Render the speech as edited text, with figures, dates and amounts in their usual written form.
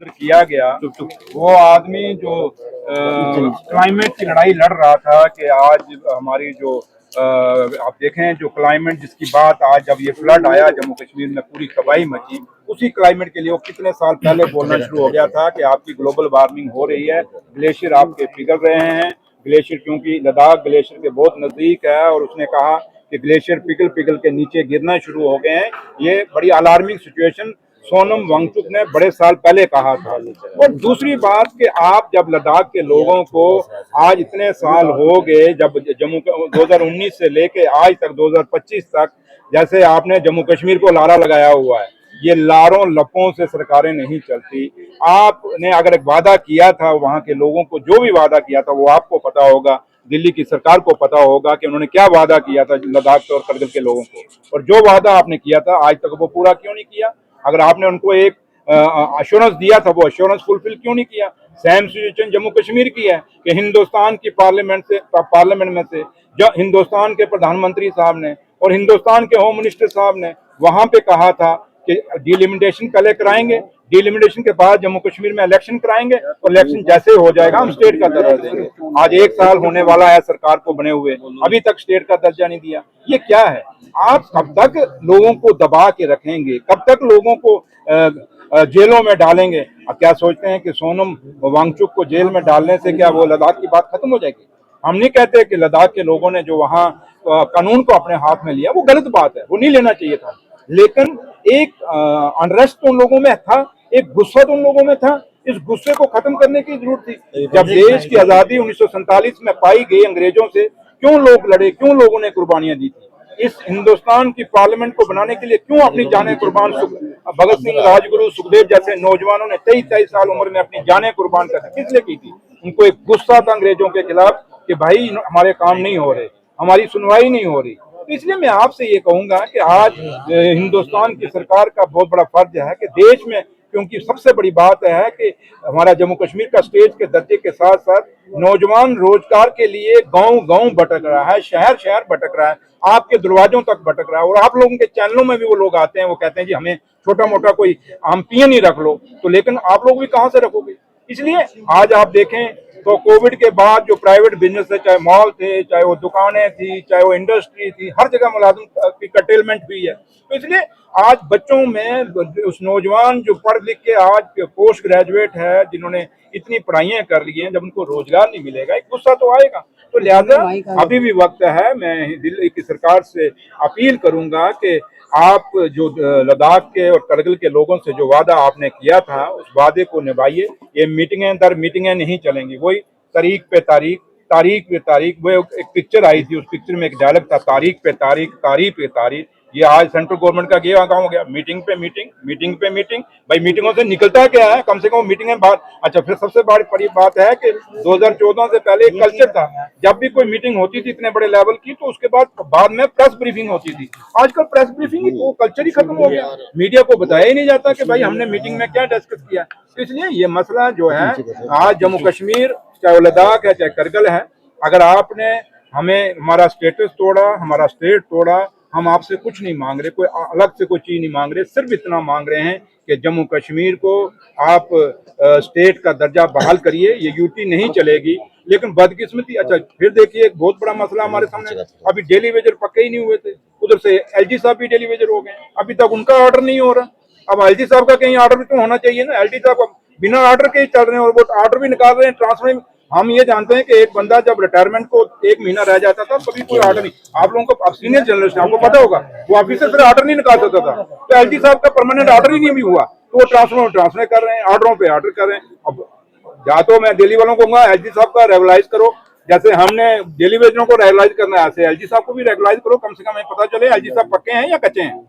किया गया वो आदमी जो क्लाइमेट की लड़ाई लड़ रहा था कि आज हमारी जो आप देखें जो क्लाइमेट जिसकी बात आज जब ये फ्लड आया जम्मू कश्मीर में पूरी तबाही मची, उसी क्लाइमेट के लिए वो कितने साल पहले बोलना शुरू हो गया था कि आपकी ग्लोबल वार्मिंग हो रही है, ग्लेशियर आपके पिघल रहे हैं। ग्लेशियर क्योंकि लद्दाख ग्लेशियर के बहुत नजदीक है और उसने कहा कि ग्लेशियर पिघल पिघल के नीचे गिरना शुरू हो गए हैं। ये बड़ी अलार्मिंग सिचुएशन सोनम वांगचुक ने बड़े साल पहले कहा था। और दूसरी बात कि आप जब लद्दाख के लोगों को आज इतने साल हो गए, जब जम्मू 2019 से लेके आज तक 2025 तक, जैसे आपने जम्मू कश्मीर को लारा लगाया हुआ है, ये लारों लपों से सरकारें नहीं चलती। आपने अगर एक वादा किया था वहां के लोगों को, जो भी वादा किया था वो आपको पता होगा, दिल्ली की सरकार को पता होगा कि उन्होंने क्या वादा किया था लद्दाख और करगिल के लोगों को, और जो वादा आपने किया था आज तक वो पूरा क्यों नहीं किया। अगर आपने उनको एक अश्योरेंस दिया था वो अश्योरेंस फुलफिल क्यों नहीं किया। सेम सिचुएशन जम्मू कश्मीर की है कि हिंदुस्तान की पार्लियामेंट में से जो हिंदुस्तान के प्रधानमंत्री साहब ने और हिंदुस्तान के होम मिनिस्टर साहब ने वहां पे कहा था कि डिलिमिटेशन पहले कराएंगे, डिलिमिटेशन के बाद जम्मू कश्मीर में इलेक्शन कराएंगे और इलेक्शन जैसे हो जाएगा हम स्टेट का दर्जा देंगे। आज 1 साल होने वाला है सरकार को बने हुए, अभी तक स्टेट का दर्जा नहीं दिया। ये क्या है? आप कब तक लोगों को दबा के रखेंगे, कब तक लोगों को जेलों में डालेंगे? अब क्या सोचते हैं कि सोनम वांगचुक को जेल में डालने से क्या वो लद्दाख की बात खत्म हो जाएगी? हम नहीं कहते कि लद्दाख के लोगों ने जो वहाँ कानून को अपने हाथ में लिया वो गलत बात है, वो नहीं लेना चाहिए था, लेकिन एक अनरेस्ट तो उन लोगों में था, एक गुस्सा तो उन लोगों में था। इस गुस्से को खत्म करने की जरूरत थी। जब देश की आजादी 1947 में पाई गई अंग्रेजों से, क्यों लोग लड़े, क्यों लोगों ने कुर्बानियां दी थी? इस हिंदुस्तान की पार्लियामेंट को बनाने के लिए क्यों अपनी जानें कुर्बान? भगत सिंह, राजगुरु, सुखदेव जैसे नौजवानों ने 23-23 साल उम्र में अपनी जानें कुर्बान कर दी। किस लिए की थी? उनको एक गुस्सा था अंग्रेजों के खिलाफ कि भाई हमारे काम नहीं हो रहे, हमारी सुनवाई नहीं हो रही। तो इसलिए मैं आपसे ये कहूंगा कि आज हिंदुस्तान की सरकार का बहुत बड़ा फर्ज है कि देश में, क्योंकि सबसे बड़ी बात है कि हमारा जम्मू कश्मीर का स्टेट के दर्जे के साथ साथ नौजवान रोजगार के लिए गांव गांव भटक रहा है, शहर शहर भटक रहा है, आपके दरवाजों तक भटक रहा है। और आप लोगों के चैनलों में भी वो लोग आते हैं, वो कहते हैं जी हमें छोटा मोटा कोई आम पियन ही रख लो, तो लेकिन आप लोग भी कहां से रखोगे? इसलिए आज आप देखें तो कोविड के बाद जो प्राइवेट बिजनेस है, चाहे मॉल थे, चाहे वो दुकानें थी, चाहे वो इंडस्ट्री थी, हर जगह मुलाजिम की कटेलमेंट हुई है। तो इसलिए आज बच्चों में उस नौजवान जो पढ़ लिख के आज पोस्ट ग्रेजुएट है, जिन्होंने इतनी पढ़ाइयां कर ली हैं, जब उनको रोजगार नहीं मिलेगा एक गुस्सा तो आएगा। तो लिहाजा अभी भी वक्त है। मैं दिल्ली की सरकार से अपील करूंगा कि आप जो लद्दाख के और करगिल के लोगों से जो वादा आपने किया था उस वादे को निभाइए। ये मीटिंगें दर मीटिंगें नहीं चलेंगी, वही तारीख पे तारीख, तारीख पे तारीख। वो एक पिक्चर आई थी, उस पिक्चर में एक डायलॉग था, तारीख पे तारीख, तारीख पे तारीख। ये आज सेंट्रल गवर्नमेंट का ये काम हो गया, मीटिंग पे मीटिंग, मीटिंग पे मीटिंग। भाई मीटिंगों से निकलता क्या है? कम से कम मीटिंगें बात। अच्छा, फिर सबसे बड़ी बात है कि 2014 से पहले एक कल्चर था, जब भी कोई मीटिंग होती थी इतने बड़े लेवल की, तो उसके बाद में प्रेस ब्रीफिंग होती थी। आजकल प्रेस ब्रीफिंग वो कल्चर ही खत्म हो गया, मीडिया को बताया ही नहीं जाता कि भाई हमने मीटिंग में क्या डिस्कस किया। तो इसलिए ये मसला जो है आज जम्मू कश्मीर, चाहे लद्दाख है चाहे करगिल है, अगर आपने हमें हमारा स्टेटस तोड़ा, हमारा स्टेट तोड़ा, हम आपसे कुछ नहीं मांग रहे, कोई अलग से कोई चीज नहीं मांग रहे, सिर्फ इतना मांग रहे हैं कि जम्मू कश्मीर को आप स्टेट का दर्जा बहाल करिए। ये यूटी नहीं चलेगी, लेकिन बदकिस्मती, अच्छा फिर देखिए एक बहुत बड़ा मसला हमारे सामने, अभी डेली वेजर पक्के ही नहीं हुए थे, उधर से एलजी साहब भी डेली वेजर हो गए, अभी तक उनका ऑर्डर नहीं हो रहा। अब एलजी साहब का कहीं ऑर्डर भी तो होना चाहिए ना, एलजी साहब बिना ऑर्डर के ही चल रहे हैं और वो ऑर्डर भी निकाल रहे हैं ट्रांसफर। हम ये जानते हैं कि एक बंदा जब रिटायरमेंट को 1 महीना रह जाता था कभी कोई ऑर्डर नहीं, आप लोगों को, अब सीनियर जर्नलिस्ट आपको पता होगा, वो ऑफिसर फिर ऑर्डर नहीं निकाल सकता था। तो एलजी साहब का परमानेंट ऑर्डर ही नहीं भी हुआ, तो वो ट्रांसफर कर रहे हैं, ऑर्डरों पे ऑर्डर कर रहे हैं। अब या तो मैं दिल्ली वालों को कहूंगा एलजी साहब का रेगुलाइज करो, जैसे हमने दिल्ली वेजरों को रेगुलाइज करना है, ऐसे एलजी साहब को भी रेगुलाइज करो, कम से कम हमें पता चले एलजी साहब पक्के हैं या कच्चे हैं।